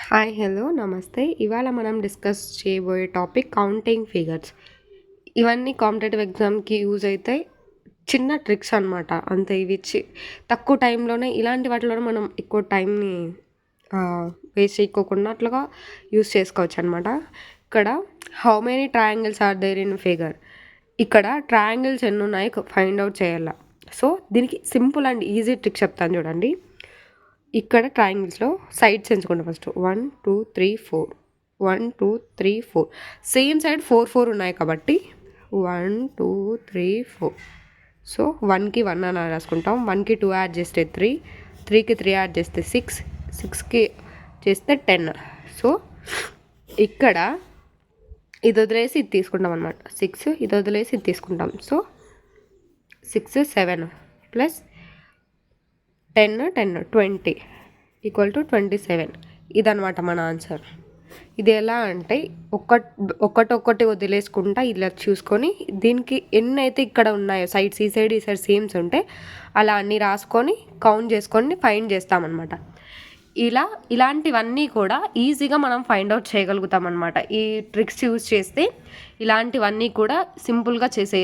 Hi hello నమస్తే. ఇవాళ మనం డిస్కస్ చేయబోయే టాపిక్ కౌంటింగ్ ఫిగర్స్. ఇవన్నీ కాంపిటేటివ్ ఎగ్జామ్కి యూజ్ అవుతాయి. చిన్న ట్రిక్స్ అనమాట అంతే. ఇవి తక్కువ టైంలోనే ఇలాంటి వాటిలోనే మనం ఎక్కువ టైంని వేస్ట్ చేయకోకుండా అట్లుగా యూజ్ చేసుకోవచ్చు అనమాట. ఇక్కడ how many triangles are there in figure. ఇక్కడ ట్రయాంగిల్స్ ఎన్ని ఉన్నాయి ఫైండ్ అవుట్ చేయాల. సో దీనికి సింపుల్ అండ్ ఈజీ ట్రిక్ చెప్తాను చూడండి. ఇక్కడ ట్రయాంగిల్స్లో సైడ్స్ ఎంచుకోండి. ఫస్ట్ 1 2 3 4 1 2 3 4 సేమ్ సైడ్ 4 4 ఉన్నాయి కాబట్టి 1 2 3 4. సో 1కి 1 అని రాసుకుంటాం. 1కి 2 యాడ్ చేస్తే 3, 3కి 3 యాడ్ చేస్తే 6, 6కి చేస్తే 10. సో ఇక్కడ ఇది వదిలేసి ఇది తీసుకుంటాం అనమాట. 6 ఇది వదిలేసి ఇది తీసుకుంటాం. So 6 7 plus 10 10 20 equal to 27. ఇదనమాట మన ఆన్సర్. ఇది ఎలా అంటే ఒక్కటొక్కటి వదిలేసుకుంటా ఇలా చూసుకొని దీనికి ఎన్ని అయితే ఇక్కడ ఉన్నాయో సైడ్స్ ఈ సైడ్ సేమ్స్ ఉంటే అలా అన్నీ రాసుకొని కౌంట్ చేసుకొని ఫైండ్ చేస్తామన్నమాట. ఇలాంటివన్నీ కూడా ఈజీగా మనం ఫైండ్ అవుట్ చేయగలుగుతాం అనమాట. ఈ ట్రిక్స్ యూజ్ చేస్తే ఇలాంటివన్నీ కూడా సింపుల్గా చేసే